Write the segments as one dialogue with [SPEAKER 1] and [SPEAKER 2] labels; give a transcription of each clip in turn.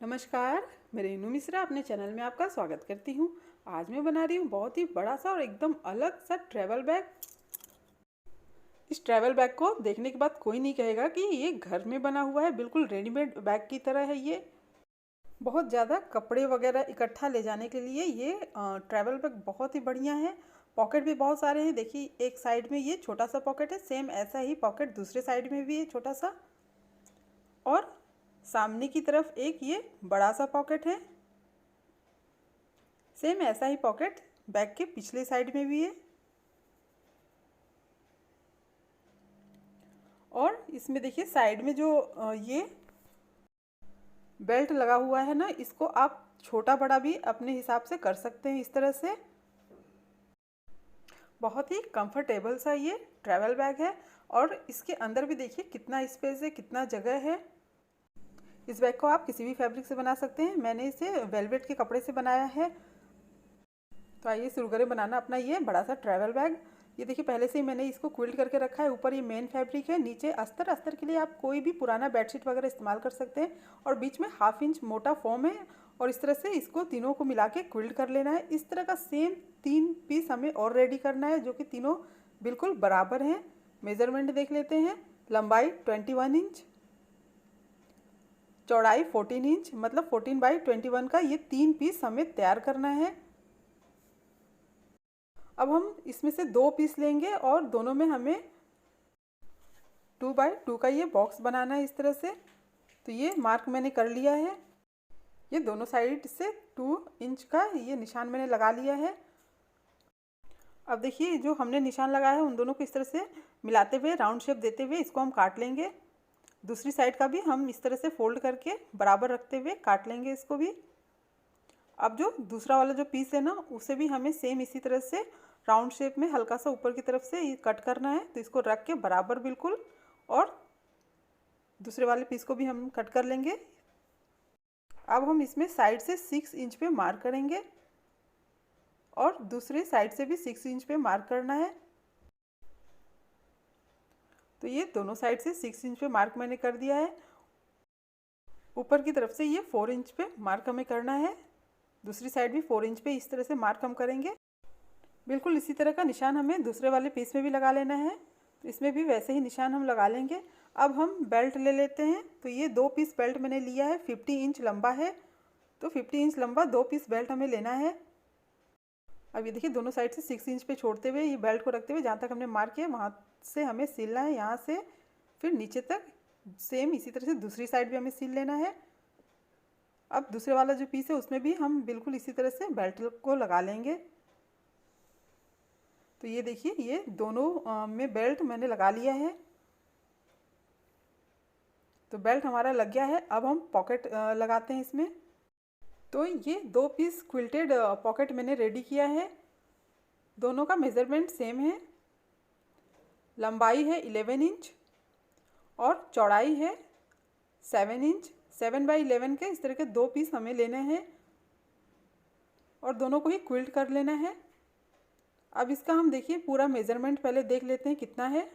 [SPEAKER 1] नमस्कार, मैं रेनू मिश्रा अपने चैनल में आपका स्वागत करती हूँ। आज मैं बना रही हूँ बहुत ही बड़ा सा और एकदम अलग सा ट्रैवल बैग। इस ट्रैवल बैग को देखने के बाद कोई नहीं कहेगा कि ये घर में बना हुआ है, बिल्कुल रेडीमेड बैग की तरह है ये। बहुत ज़्यादा कपड़े वगैरह इकट्ठा ले जाने के लिए ये ट्रैवल बैग बहुत ही बढ़िया है। पॉकेट भी बहुत सारे हैं। देखिए, एक साइड में ये छोटा सा पॉकेट है, सेम ऐसा ही पॉकेट दूसरे साइड में भी है छोटा सा, और सामने की तरफ एक ये बड़ा सा पॉकेट है। सेम ऐसा ही पॉकेट बैग के पिछले साइड में भी है। और इसमें देखिए साइड में जो ये बेल्ट लगा हुआ है ना, इसको आप छोटा बड़ा भी अपने हिसाब से कर सकते हैं। इस तरह से बहुत ही कंफर्टेबल सा ये ट्रैवल बैग है। और इसके अंदर भी देखिए कितना स्पेस है, कितना जगह है। इस बैग को आप किसी भी फैब्रिक से बना सकते हैं। मैंने इसे वेलवेट के कपड़े से बनाया है। तो आइए शुरू करें बनाना अपना ये बड़ा सा ट्रैवल बैग। ये देखिए पहले से ही मैंने इसको क्विल्ट करके रखा है। ऊपर ये मेन फैब्रिक है, नीचे अस्तर। अस्तर के लिए आप कोई भी पुराना बेडशीट वगैरह इस्तेमाल कर सकते हैं। और बीच में 1/2 इंच मोटा फोम है। और इस तरह से इसको तीनों को मिला के क्विल्ट कर लेना है। इस तरह का सेम 3 पीस हमें और रेडी करना है, जो कि तीनों बिल्कुल बराबर हैं। मेजरमेंट देख लेते हैं। लंबाई 21 इंच, चौड़ाई 14 इंच, मतलब 14/21 का ये 3 पीस हमें तैयार करना है। अब हम इसमें से 2 पीस लेंगे और दोनों में हमें 2x2 का ये बॉक्स बनाना है इस तरह से। तो ये मार्क मैंने कर लिया है। ये दोनों साइड से 2 इंच का ये निशान मैंने लगा लिया है। अब देखिए जो हमने निशान लगाया है उन दोनों को इस तरह से मिलाते हुए, राउंड शेप देते हुए इसको हम काट लेंगे। दूसरी साइड का भी हम इस तरह से फोल्ड करके बराबर रखते हुए काट लेंगे इसको भी। अब जो दूसरा वाला जो पीस है ना, उसे भी हमें सेम इसी तरह से राउंड शेप में हल्का सा ऊपर की तरफ से ये कट करना है। तो इसको रख के बराबर बिल्कुल, और दूसरे वाले पीस को भी हम कट कर लेंगे। अब हम इसमें साइड से 6 इंच पे मार्क करेंगे और दूसरे साइड से भी 6 इंच पे मार्क करना है। तो ये दोनों साइड से 6 इंच पे मार्क मैंने कर दिया है। ऊपर की तरफ से ये 4 इंच पे मार्क हमें करना है। दूसरी साइड भी 4 इंच पे इस तरह से मार्क हम करेंगे। बिल्कुल इसी तरह का निशान हमें दूसरे वाले पीस में भी लगा लेना है। तो इसमें भी वैसे ही निशान हम लगा लेंगे। अब हम बेल्ट ले लेते हैं। तो ये 2 पीस बेल्ट मैंने लिया है, 50 इंच लंबा है। तो 50 इंच लंबा 2 पीस बेल्ट हमें लेना है। अब ये देखिए दोनों साइड से 6 इंच पे छोड़ते हुए ये बेल्ट को रखते हुए जहाँ तक हमने मार्क किया वहाँ से हमें सिलना है, यहाँ से फिर नीचे तक। सेम इसी तरह से दूसरी साइड भी हमें सिल लेना है। अब दूसरे वाला जो पीस है उसमें भी हम बिल्कुल इसी तरह से बेल्ट को लगा लेंगे। तो ये देखिए ये दोनों में बेल्ट मैंने लगा लिया है। तो बेल्ट हमारा लग गया है। अब हम पॉकेट लगाते हैं इसमें। तो ये 2 पीस क्विल्टेड पॉकेट मैंने रेडी किया है। दोनों का मेज़रमेंट सेम है। लंबाई है 11 इंच और चौड़ाई है 7 इंच। 7/11 के इस तरह के 2 पीस हमें लेने हैं और दोनों को ही क्विल्ट कर लेना है। अब इसका हम देखिए पूरा मेज़रमेंट पहले देख लेते हैं कितना है।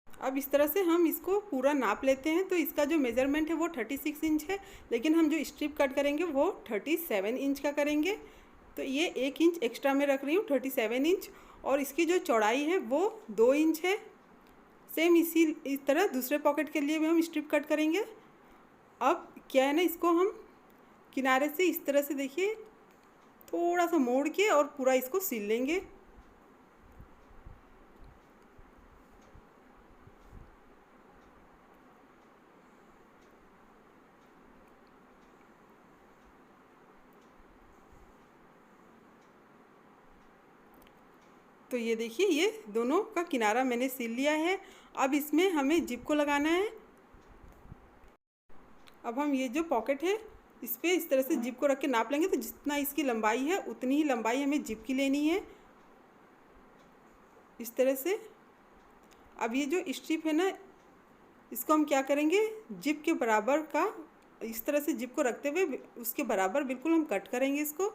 [SPEAKER 1] अब इस तरह से हम इसको पूरा नाप लेते हैं। तो इसका जो मेज़रमेंट है वो 36 इंच है, लेकिन हम जो स्ट्रिप कट करेंगे वो 37 इंच का करेंगे। तो ये 1 इंच एक्स्ट्रा में रख रही हूँ, 37 इंच। और इसकी जो चौड़ाई है वो 2 इंच है। सेम इस तरह दूसरे पॉकेट के लिए भी हम स्ट्रिप कट करेंगे। अब क्या है ना, इसको हम किनारे से इस तरह से देखिए थोड़ा सा मोड़ के और पूरा इसको सिल लेंगे। तो ये देखिए ये दोनों का किनारा मैंने सिल लिया है। अब इसमें हमें जिप को लगाना है। अब हम ये जो पॉकेट है इस पर इस तरह से जिप को रख के नाप लेंगे। तो जितना इसकी लंबाई है उतनी ही लंबाई हमें जिप की लेनी है, इस तरह से। अब ये जो स्ट्रिप है ना, इसको हम क्या करेंगे, जिप के बराबर का इस तरह से जिप को रखते हुए उसके बराबर बिल्कुल हम कट करेंगे इसको।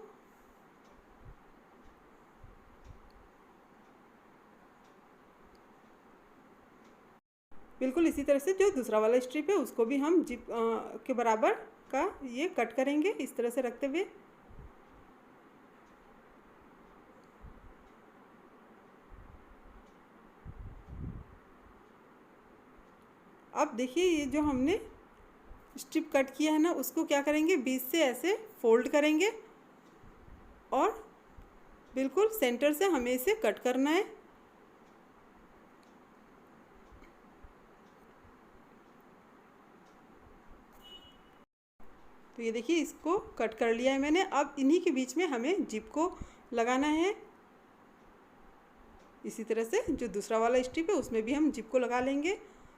[SPEAKER 1] बिल्कुल इसी तरह से जो दूसरा वाला स्ट्रिप है उसको भी हम जिप के बराबर का ये कट करेंगे इस तरह से रखते हुए। अब देखिए ये जो हमने स्ट्रिप कट किया है ना, उसको क्या करेंगे, बीच से ऐसे फोल्ड करेंगे और बिल्कुल सेंटर से हमें इसे कट करना है। तो ये देखिए इसको कट कर लिया है मैंने। अब इन्हीं के बीच में हमें जिप को लगाना है। इसी तरह से जो दूसरा वाला स्ट्रिप है उसमें भी हम जिप को लगा लेंगे।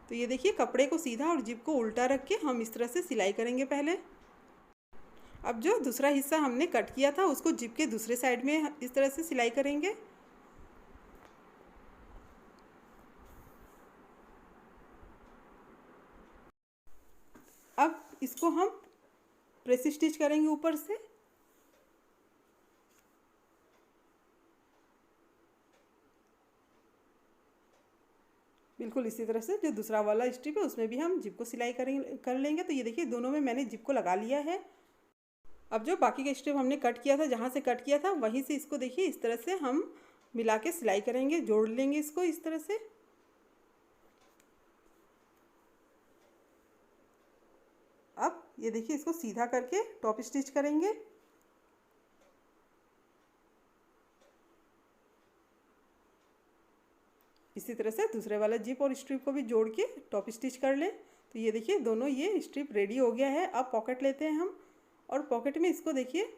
[SPEAKER 1] तो ये देखिए कपड़े को सीधा और जिप को उल्टा रख के हम इस तरह से सिलाई करेंगे पहले। अब जो दूसरा हिस्सा हमने कट किया था उसको जिप के दूसरे साइड में इस तरह से सिलाई करेंगे। अब इसको हम प्रेस स्टिच करेंगे ऊपर से। बिल्कुल इसी तरह से जो दूसरा वाला स्ट्रिप है उसमें भी हम जिप को सिलाई कर लेंगे। तो ये देखिए दोनों में मैंने जिप को लगा लिया है। अब जो बाकी का स्ट्रिप हमने कट किया था, जहाँ से कट किया था वहीं से इसको देखिए इस तरह से हम मिला के सिलाई करेंगे, जोड़ लेंगे इसको इस तरह से। अब ये देखिए इसको सीधा करके टॉप स्टिच करेंगे। इसी तरह से दूसरे वाला जिप और स्ट्रिप को भी जोड़ के टॉप स्टिच कर लें। तो ये देखिए दोनों ये स्ट्रिप रेडी हो गया है। अब पॉकेट लेते हैं हम, और पॉकेट में इसको देखिए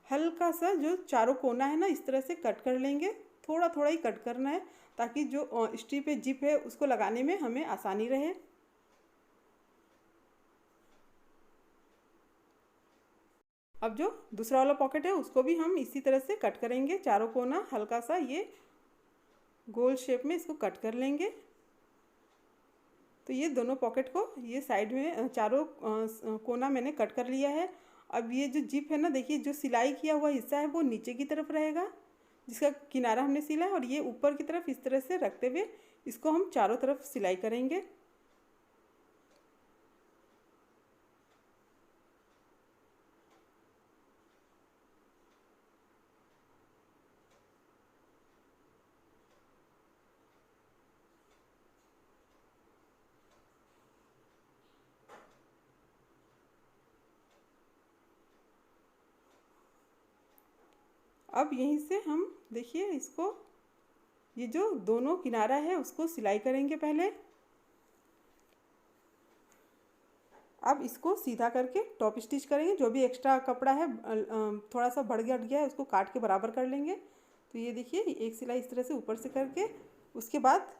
[SPEAKER 1] हल्का सा जो चारों कोना है ना इस तरह से कट कर लेंगे। थोड़ा थोड़ा ही कट करना है ताकि जो स्ट्रिप है, जिप है, उसको लगाने में हमें आसानी रहे। अब जो दूसरा वाला पॉकेट है उसको भी हम इसी तरह से कट करेंगे, चारों कोना हल्का सा ये गोल शेप में इसको कट कर लेंगे। तो ये दोनों पॉकेट को ये साइड में चारों कोना मैंने कट कर लिया है। अब ये जो जिप है ना, देखिए जो सिलाई किया हुआ हिस्सा है वो नीचे की तरफ रहेगा, जिसका किनारा हमने सिला है, और ये ऊपर की तरफ इस तरह से रखते हुए इसको हम चारों तरफ सिलाई करेंगे। अब यहीं से हम देखिए इसको, ये जो दोनों किनारा है उसको सिलाई करेंगे पहले। अब इसको सीधा करके टॉप स्टिच करेंगे। जो भी एक्स्ट्रा कपड़ा है थोड़ा सा बढ़ गया हट गया है उसको काट के बराबर कर लेंगे। तो ये देखिए एक सिलाई इस तरह से ऊपर से करके, उसके बाद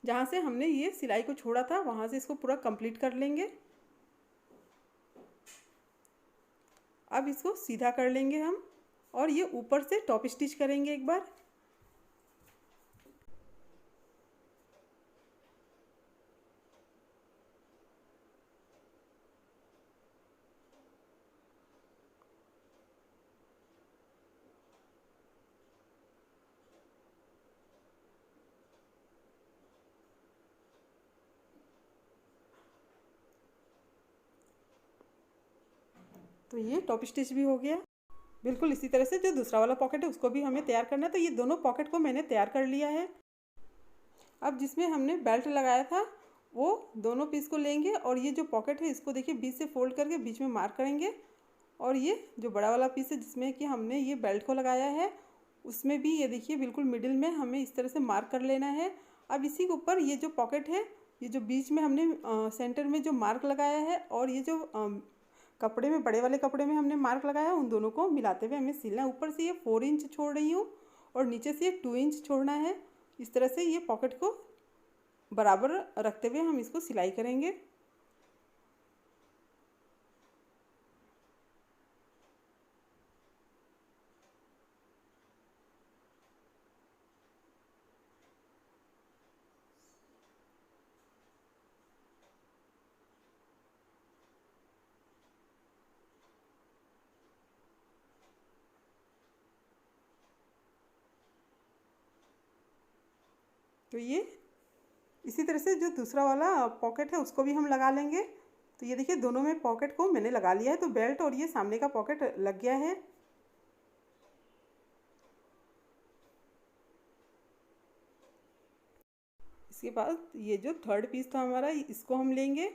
[SPEAKER 1] जहाँ से हमने ये सिलाई को छोड़ा था वहाँ से इसको पूरा कंप्लीट कर लेंगे। अब इसको सीधा कर लेंगे हम, और ये ऊपर से टॉप स्टिच करेंगे एक बार। तो ये टॉप स्टिच भी हो गया। बिल्कुल इसी तरह से जो दूसरा वाला पॉकेट है उसको भी हमें तैयार करना है। तो ये दोनों पॉकेट को मैंने तैयार कर लिया है। अब जिसमें हमने बेल्ट लगाया था वो दोनों पीस को लेंगे, और ये जो पॉकेट है इसको देखिए बीच से फोल्ड करके बीच में मार्क करेंगे। और ये जो बड़ा वाला पीस है जिसमें कि हमने ये बेल्ट को लगाया है, उसमें भी ये देखिए बिल्कुल मिडिल में हमें इस तरह से मार्क कर लेना है। अब इसी के ऊपर ये जो पॉकेट है, ये जो बीच में हमने सेंटर में जो मार्क लगाया है, और ये जो कपड़े में, बड़े वाले कपड़े में हमने मार्क लगाया है, उन दोनों को मिलाते हुए हमें सिलना है। ऊपर से ये 4 इंच छोड़ रही हूँ और नीचे से ये 2 इंच छोड़ना है। इस तरह से ये पॉकेट को बराबर रखते हुए हम इसको सिलाई करेंगे। तो ये इसी तरह से जो दूसरा वाला पॉकेट है उसको भी हम लगा लेंगे। तो ये देखिए दोनों में पॉकेट को मैंने लगा लिया है, तो बेल्ट और ये सामने का पॉकेट लग गया है। इसके बाद ये जो थर्ड पीस था हमारा, इसको हम लेंगे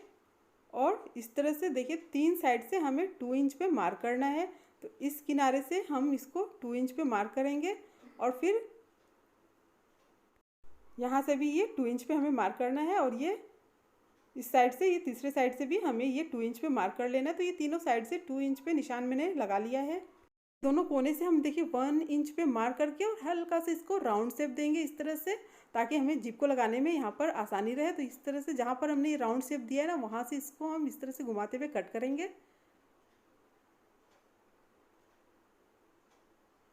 [SPEAKER 1] और इस तरह से देखिए 3 साइड से हमें 2 इंच पे मार्क करना है। तो इस किनारे से हम इसको 2 इंच पे मार्क करेंगे और फिर यहाँ से भी ये 2 इंच पे हमें मार्क करना है, और ये इस साइड से, ये तीसरे साइड से भी हमें ये 2 इंच पे मार्क कर लेना है। तो ये तीनों साइड से 2 इंच पे निशान मैंने लगा लिया है। दोनों कोने से हम देखिए 1 इंच पे मार्क करके और हल्का से इसको राउंड शेप देंगे इस तरह से, ताकि हमें जिप को लगाने में यहाँ पर आसानी रहे। तो इस तरह से जहाँ पर हमने ये राउंड शेप दिया है ना, वहाँ से इसको हम इस तरह से घुमाते हुए कट करेंगे।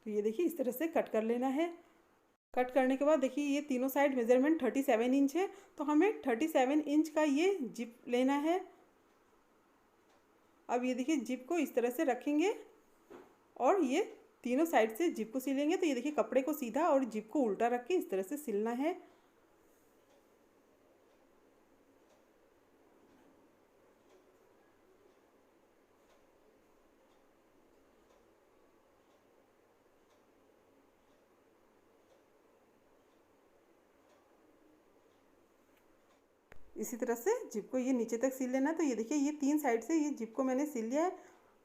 [SPEAKER 1] तो ये देखिए इस तरह से कट कर लेना है। कट करने के बाद देखिए ये तीनों साइड मेजरमेंट 37 इंच है, तो हमें 37 इंच का ये जिप लेना है। अब ये देखिए जिप को इस तरह से रखेंगे और ये तीनों साइड से जिप को सिलेंगे। तो ये देखिए कपड़े को सीधा और जिप को उल्टा रख के इस तरह से सिलना है। इसी तरह से जिप को ये नीचे तक सिल लेना। तो ये देखिए ये 3 साइड से ये जिप को मैंने सिल लिया है।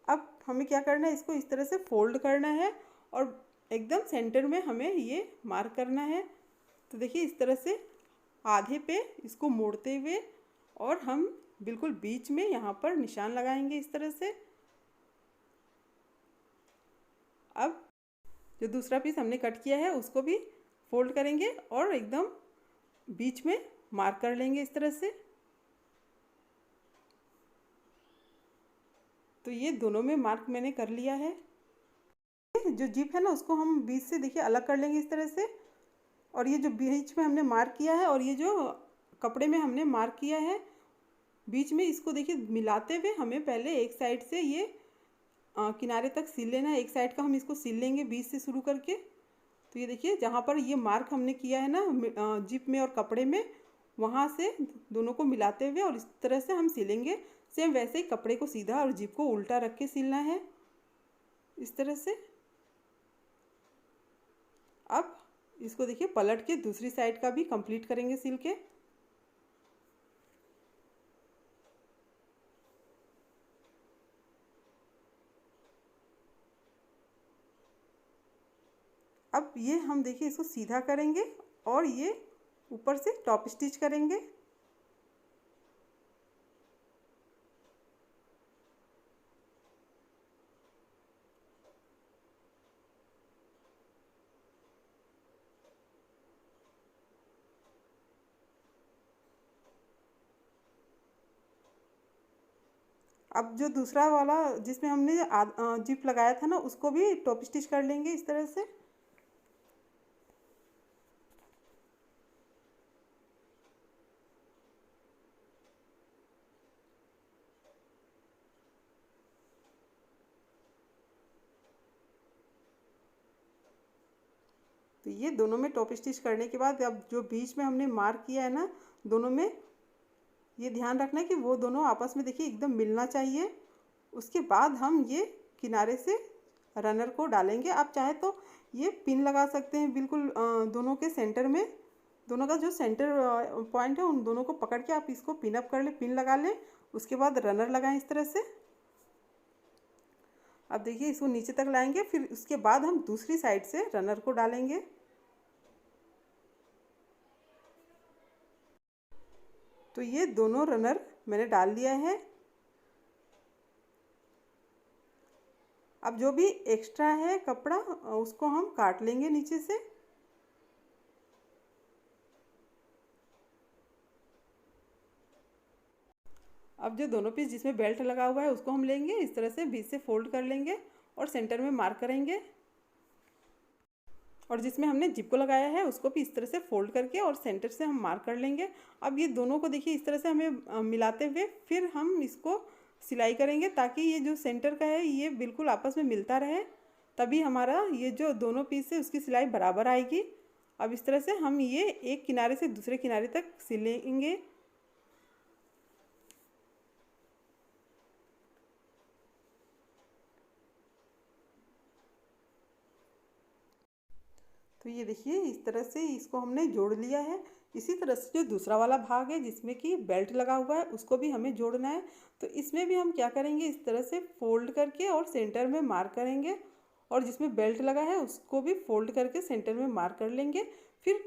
[SPEAKER 1] अब हमें क्या करना है, इसको इस तरह से फोल्ड करना है और एकदम सेंटर में हमें ये मार्क करना है। तो देखिए इस तरह से आधे पे इसको मोड़ते हुए और हम बिल्कुल बीच में यहाँ पर निशान लगाएंगे इस तरह से। अब जो दूसरा पीस हमने कट किया है उसको भी फोल्ड करेंगे और एकदम बीच में मार्क कर लेंगे इस तरह से। तो ये दोनों में मार्क मैंने कर लिया है। जो जिप है ना उसको हम बीच से देखिए अलग कर लेंगे इस तरह से, और ये जो बीच में हमने मार्क किया है और ये जो कपड़े में हमने मार्क किया है बीच में, इसको देखिए मिलाते हुए हमें पहले एक साइड से ये किनारे तक सिल लेना है। एक साइड का हम इसको सिल लेंगे बीच से शुरू करके। तो ये देखिए जहाँ पर ये मार्क हमने किया है ना जिप में और कपड़े में, वहाँ से दोनों को मिलाते हुए और इस तरह से हम सिलेंगे। सेम वैसे ही कपड़े को सीधा और जिप को उल्टा रख के सिलना है इस तरह से। अब इसको देखिए पलट के दूसरी साइड का भी कंप्लीट करेंगे सिल के। अब ये हम देखिए इसको सीधा करेंगे और ये ऊपर से टॉप स्टिच करेंगे। अब जो दूसरा वाला जिसमें हमने जिप लगाया था ना उसको भी टॉप स्टिच कर लेंगे इस तरह से। तो ये दोनों में टॉप स्टिच करने के बाद अब जो बीच में हमने मार्क किया है ना दोनों में, ये ध्यान रखना है कि वो दोनों आपस में देखिए एकदम मिलना चाहिए। उसके बाद हम ये किनारे से रनर को डालेंगे। आप चाहे तो ये पिन लगा सकते हैं बिल्कुल दोनों के सेंटर में। दोनों का जो सेंटर पॉइंट है उन दोनों को पकड़ के आप इसको पिन अप कर ले, पिन लगा लें। उसके बाद रनर लगाएं इस तरह से। अब देखिए इसको नीचे तक लाएंगे, फिर उसके बाद हम दूसरी साइड से रनर को डालेंगे। तो ये दोनों रनर मैंने डाल दिया है। अब जो भी एक्स्ट्रा है कपड़ा उसको हम काट लेंगे नीचे से। अब जो दोनों पीस जिसमें बेल्ट लगा हुआ है उसको हम लेंगे, इस तरह से बीच से फोल्ड कर लेंगे और सेंटर में मार्क करेंगे। और जिसमें हमने जिप को लगाया है उसको भी इस तरह से फोल्ड करके और सेंटर से हम मार्क कर लेंगे। अब ये दोनों को देखिए इस तरह से हमें मिलाते हुए फिर हम इसको सिलाई करेंगे, ताकि ये जो सेंटर का है ये बिल्कुल आपस में मिलता रहे, तभी हमारा ये जो दोनों पीस है उसकी सिलाई बराबर आएगी। अब इस तरह से हम ये एक किनारे से दूसरे किनारे तक सिलेंगे। तो ये देखिए इस तरह से इसको हमने जोड़ लिया है। इसी तरह से जो दूसरा वाला भाग है जिसमें कि बेल्ट लगा हुआ है उसको भी हमें जोड़ना है। तो इसमें भी हम क्या करेंगे, इस तरह से फोल्ड करके और सेंटर में मार्क करेंगे, और जिसमें बेल्ट लगा है उसको भी फोल्ड करके सेंटर में मार्क कर लेंगे। फिर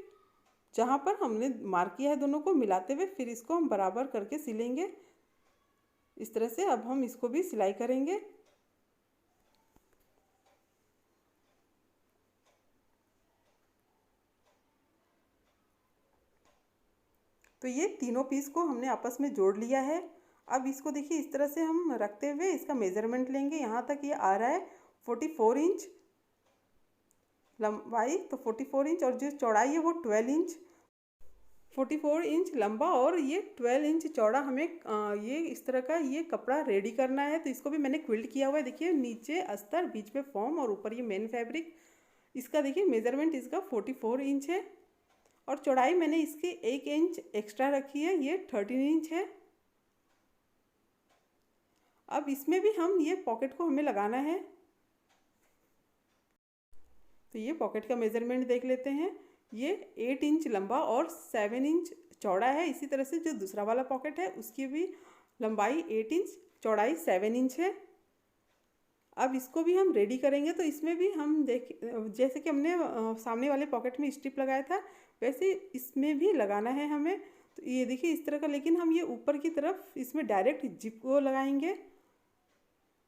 [SPEAKER 1] जहाँ पर हमने मार्क किया है दोनों को मिलाते हुए फिर इसको हम बराबर करके सिलेंगे। इस तरह से अब हम इसको भी सिलाई करेंगे। तो ये तीनों पीस को हमने आपस में जोड़ लिया है। अब इसको देखिए इस तरह से हम रखते हुए इसका मेज़रमेंट लेंगे। यहाँ तक ये आ रहा है 44 इंच लंबाई, तो 44 इंच, और जो चौड़ाई है वो 12 इंच। 44 इंच लंबा और ये 12 इंच चौड़ा हमें ये इस तरह का ये कपड़ा रेडी करना है। तो इसको भी मैंने क्विल्ट किया हुआ है। देखिए नीचे अस्तर, बीच में फॉर्म और ऊपर ये मेन फैब्रिक। इसका देखिए मेज़रमेंट इसका 44 इंच है, और चौड़ाई मैंने इसकी 1 इंच एक्स्ट्रा रखी है, ये 13 इंच है। अब इसमें भी हम ये पॉकेट को हमें लगाना है। तो ये पॉकेट का मेज़रमेंट देख लेते हैं। ये 8 इंच लंबा और 7 इंच चौड़ा है। इसी तरह से जो दूसरा वाला पॉकेट है उसकी भी लंबाई 8 इंच, चौड़ाई 7 इंच है। अब इसको भी हम रेडी करेंगे। तो इसमें भी हम जैसे कि हमने सामने वाले पॉकेट में स्ट्रिप लगाया था वैसे इसमें भी लगाना है हमें। तो ये देखिए इस तरह का, लेकिन हम ये ऊपर की तरफ इसमें डायरेक्ट जिप को लगाएंगे।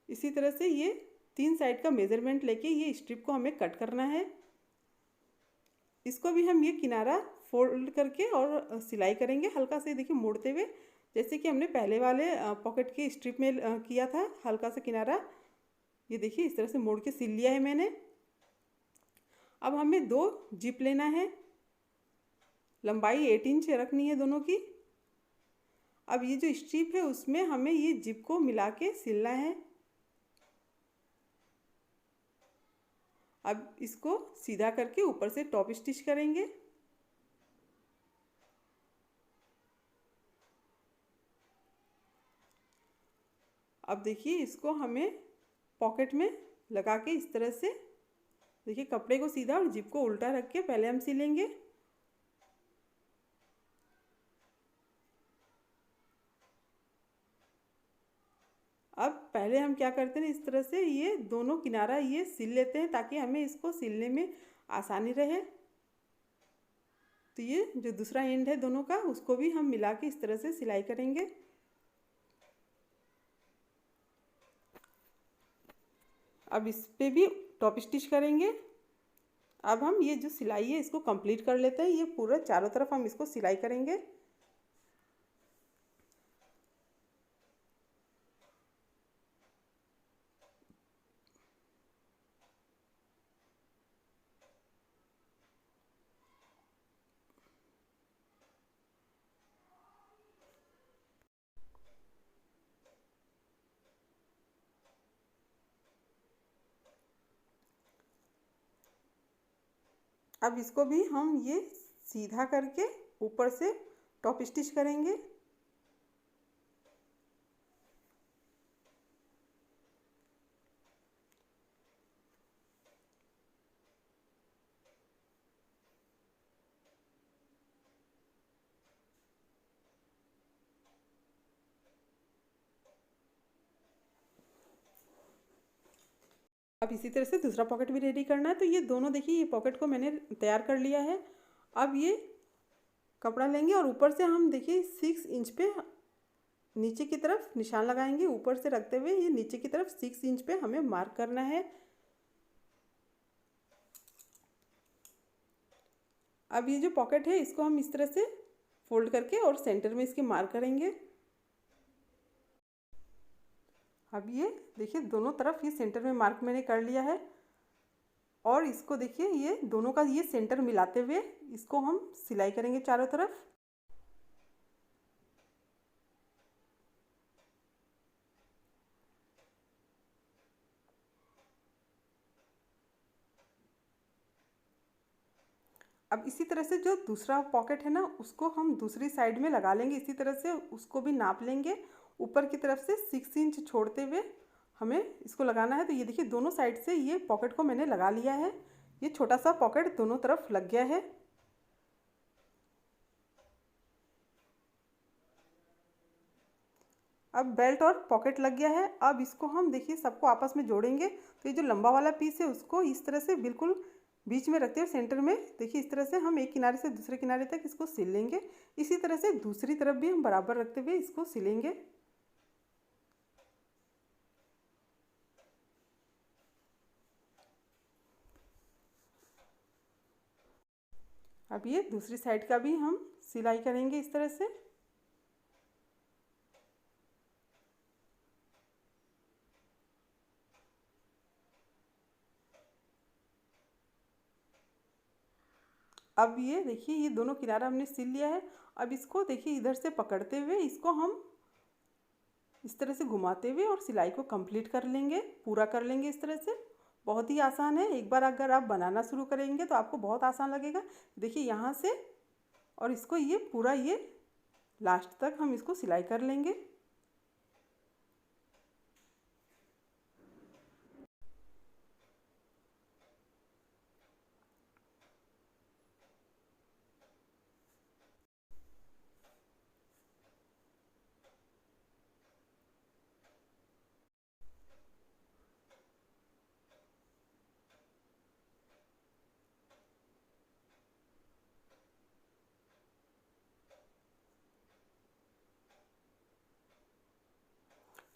[SPEAKER 1] इसी तरह से ये 3 साइड का मेज़रमेंट लेके ये स्ट्रिप को हमें कट करना है। इसको भी हम ये किनारा फोल्ड करके और सिलाई करेंगे हल्का से, देखिए मोड़ते हुए, जैसे कि हमने पहले वाले पॉकेट के स्ट्रिप में किया था। हल्का सा किनारा ये देखिए इस तरह से मोड़ के सिल लिया है मैंने। अब हमें 2 जिप लेना है, लंबाई 8 इंच रखनी है दोनों की। अब ये जो स्ट्रिप है उसमें हमें ये जिप को मिला के सिलना है। अब इसको सीधा करके ऊपर से टॉप स्टिच करेंगे। अब देखिए इसको हमें पॉकेट में लगा के इस तरह से, देखिए कपड़े को सीधा और जिप को उल्टा रख के पहले हम सिलेंगे। अब पहले हम क्या करते हैं, इस तरह से ये दोनों किनारा ये सिल लेते हैं ताकि हमें इसको सिलने में आसानी रहे। तो ये जो दूसरा एंड है दोनों का उसको भी हम मिला के इस तरह से सिलाई करेंगे। अब इस पे भी टॉप स्टिच करेंगे। अब हम ये जो सिलाई है इसको कंप्लीट कर लेते हैं। ये पूरा चारों तरफ हम इसको सिलाई करेंगे। अब इसको भी हम ये सीधा करके ऊपर से टॉप स्टिच करेंगे। अब इसी तरह से दूसरा पॉकेट भी रेडी करना है। तो ये दोनों देखिए ये पॉकेट को मैंने तैयार कर लिया है। अब ये कपड़ा लेंगे और ऊपर से हम देखिए 6 इंच पे नीचे की तरफ निशान लगाएंगे। ऊपर से रखते हुए ये नीचे की तरफ 6 इंच पे हमें मार्क करना है। अब ये जो पॉकेट है इसको हम इस तरह से फोल्ड करके और सेंटर में इसके मार्क करेंगे। अब ये देखिए दोनों तरफ ये सेंटर में मार्क मैंने कर लिया है, और इसको देखिए ये दोनों का ये सेंटर मिलाते हुए इसको हम सिलाई करेंगे चारों तरफ। अब इसी तरह से जो दूसरा पॉकेट है ना उसको हम दूसरी साइड में लगा लेंगे। इसी तरह से उसको भी नाप लेंगे। ऊपर की तरफ से 6 इंच छोड़ते हुए हमें इसको लगाना है। तो ये देखिए दोनों साइड से ये पॉकेट को मैंने लगा लिया है। ये छोटा सा पॉकेट दोनों तरफ लग गया है। अब बेल्ट और पॉकेट लग गया है। अब इसको हम देखिए सबको आपस में जोड़ेंगे। तो ये जो लंबा वाला पीस है उसको इस तरह से बिल्कुल बीच में रखते हुए सेंटर में देखिए इस तरह से हम एक किनारे से दूसरे किनारे तक इसको सिल लेंगे। इसी तरह से दूसरी तरफ भी हम बराबर रखते हुए इसको सिलेंगे। अब ये दूसरी साइड का भी हम सिलाई करेंगे इस तरह से। अब ये देखिए ये दोनों किनारा हमने सिल लिया है। अब इसको देखिए इधर से पकड़ते हुए इसको हम इस तरह से घुमाते हुए और सिलाई को कंप्लीट कर लेंगे, पूरा कर लेंगे इस तरह से। बहुत ही आसान है। एक बार अगर आप बनाना शुरू करेंगे तो आपको बहुत आसान लगेगा। देखिए यहाँ से और इसको ये पूरा ये लास्ट तक हम इसको सिलाई कर लेंगे।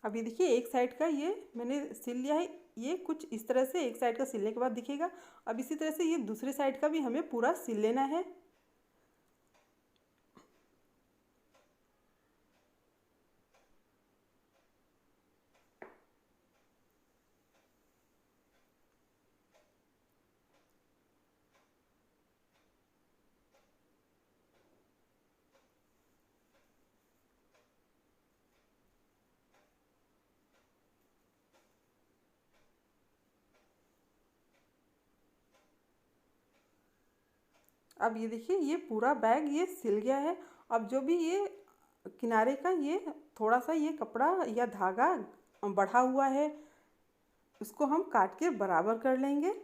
[SPEAKER 1] अब ये देखिए एक साइड का ये मैंने सिल लिया है। ये कुछ इस तरह से एक साइड का सिलने के बाद दिखेगा। अब इसी तरह से ये दूसरे साइड का भी हमें पूरा सिल लेना है। अब ये देखिए ये पूरा बैग ये सिल गया है। अब जो भी ये किनारे का ये थोड़ा सा ये कपड़ा या धागा बढ़ा हुआ है उसको हम काट के बराबर कर लेंगे।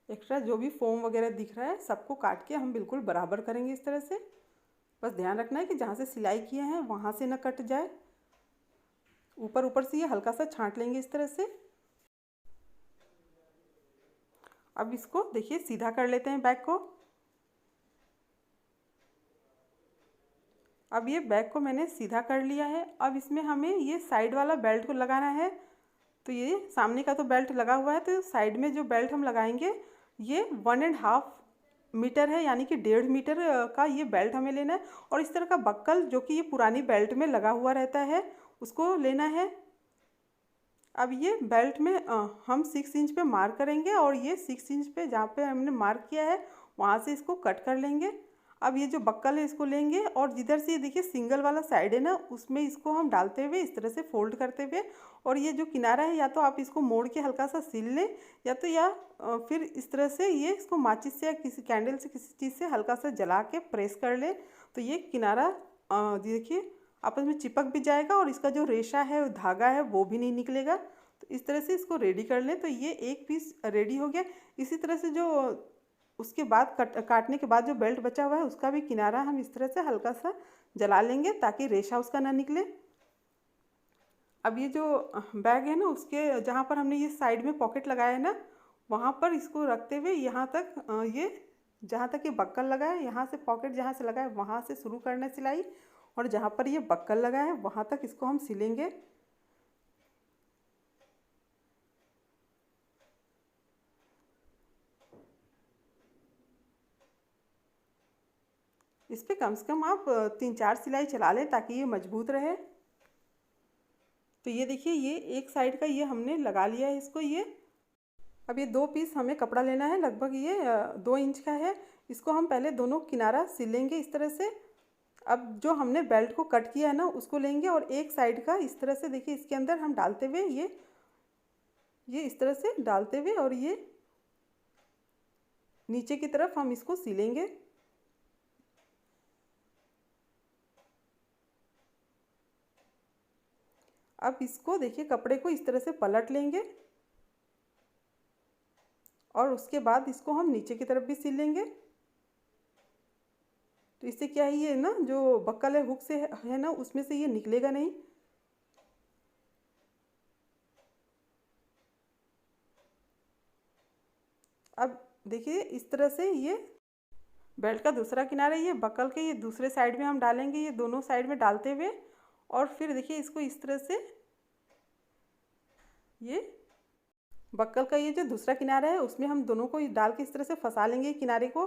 [SPEAKER 1] एक्स्ट्रा जो भी फोम वगैरह दिख रहा है सबको काट के हम बिल्कुल बराबर करेंगे इस तरह से। बस ध्यान रखना है कि जहाँ से सिलाई किए हैं वहाँ से ना कट जाए। ऊपर ऊपर से ये हल्का सा छांट लेंगे इस तरह से। अब इसको देखिए सीधा कर लेते हैं बैग को। अब ये बैग को मैंने सीधा कर लिया है। अब इसमें हमें ये साइड वाला बेल्ट को लगाना है। तो ये सामने का तो बेल्ट लगा हुआ है, तो साइड में जो बेल्ट हम लगाएंगे ये 1.5 मीटर है, यानी कि 1.5 मीटर का ये बेल्ट हमें लेना है। और इस तरह का बक्कल जो कि ये पुरानी बेल्ट में लगा हुआ रहता है उसको लेना है। अब ये बेल्ट में हम 6 इंच पे मार्क करेंगे और ये 6 इंच पे जहाँ पे हमने मार्क किया है वहाँ से इसको कट कर लेंगे। अब ये जो बक्कल है इसको लेंगे और जिधर से ये देखिए सिंगल वाला साइड है ना उसमें इसको हम डालते हुए इस तरह से फोल्ड करते हुए और ये जो किनारा है या तो आप इसको मोड़ के हल्का सा सिल लें या तो फिर इस तरह से ये इसको माचिस से या किसी कैंडल से किसी चीज़ से हल्का सा जला के प्रेस कर लें तो ये किनारा देखिए आपस में चिपक भी जाएगा और इसका जो रेशा है धागा है वो भी नहीं निकलेगा। तो इस तरह से इसको रेडी कर लें। तो ये एक पीस रेडी हो गया। इसी तरह से जो उसके बाद काटने के बाद जो बेल्ट बचा हुआ है उसका भी किनारा हम इस तरह से हल्का सा जला लेंगे ताकि रेशा उसका ना निकले। अब ये जो बैग है ना उसके जहाँ पर हमने ये साइड में पॉकेट लगाया है ना वहाँ पर इसको रखते हुए यहाँ तक ये जहाँ तक ये बक्कल लगा है यहाँ से पॉकेट जहाँ से लगा है वहाँ से शुरू करना सिलाई और जहाँ पर ये बक्कल लगा है वहाँ तक इसको हम सिलेंगे। इस पर कम से कम आप 3-4 सिलाई चला लें ताकि ये मजबूत रहे। तो ये देखिए ये एक साइड का ये हमने लगा लिया है इसको। ये अब ये 2 पीस हमें कपड़ा लेना है, लगभग ये 2 इंच का है। इसको हम पहले दोनों किनारा सिलेंगे इस तरह से। अब जो हमने बेल्ट को कट किया है ना उसको लेंगे और एक साइड का इस तरह से देखिए इसके अंदर हम डालते हुए ये इस तरह से डालते हुए और ये नीचे की तरफ हम इसको सिलेंगे। अब इसको देखिए कपड़े को इस तरह से पलट लेंगे और उसके बाद इसको हम नीचे की तरफ भी सिल लेंगे। तो इससे क्या है, ये ना जो बक्कल है हुक से है ना, उसमें से ये निकलेगा नहीं। अब देखिए इस तरह से ये बेल्ट का दूसरा किनारा ये बक्कल के ये दूसरे साइड में हम डालेंगे, ये दोनों साइड में डालते हुए। और फिर देखिए इसको इस तरह से ये बक्कल का ये जो दूसरा किनारा है उसमें हम दोनों को डाल के इस तरह से फंसा लेंगे, किनारे को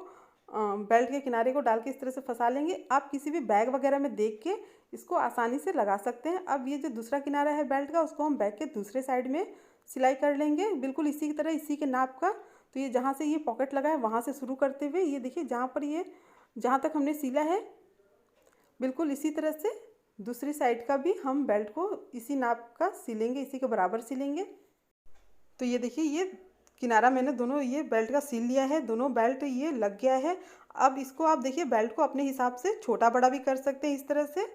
[SPEAKER 1] बेल्ट के किनारे को डाल के इस तरह से फंसा लेंगे। आप किसी भी बैग वगैरह में देख के इसको आसानी से लगा सकते हैं। अब ये जो दूसरा किनारा है बेल्ट का, उसको हम बैग के दूसरे साइड में सिलाई कर लेंगे, बिल्कुल इसी की तरह, इसी के नाप का। तो ये जहाँ से ये पॉकेट लगा है वहाँ से शुरू करते हुए ये देखिए जहाँ पर ये जहाँ तक हमने सिला है बिल्कुल इसी तरह से दूसरी साइड का भी हम बेल्ट को इसी नाप का सिलेंगे, इसी के बराबर सिलेंगे। तो ये देखिए ये किनारा मैंने दोनों ये बेल्ट का सिल लिया है, दोनों बेल्ट ये लग गया है। अब इसको आप देखिए बेल्ट को अपने हिसाब से छोटा बड़ा भी कर सकते हैं इस तरह से।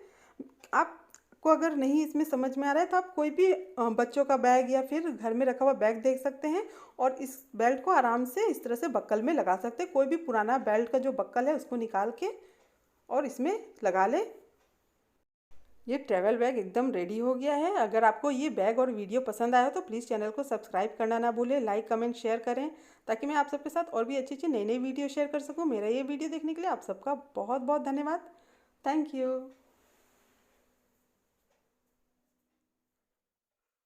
[SPEAKER 1] आपको अगर नहीं इसमें समझ में आ रहा है तो आप कोई भी बच्चों का बैग या फिर घर में रखा हुआ बैग देख सकते हैं और इस बेल्ट को आराम से इस तरह से बक्कल में लगा सकते हैं। कोई भी पुराना बेल्ट का जो बक्कल है उसको निकाल के और इसमें लगा ले। ये ट्रैवल बैग एकदम रेडी हो गया है। अगर आपको ये बैग और वीडियो पसंद आया हो तो प्लीज़ चैनल को सब्सक्राइब करना ना भूलें, लाइक कमेंट शेयर करें, ताकि मैं आप सबके साथ और भी अच्छी अच्छी नई नई वीडियो शेयर कर सकूं। मेरा ये वीडियो देखने के लिए आप सबका बहुत बहुत धन्यवाद। Thank you.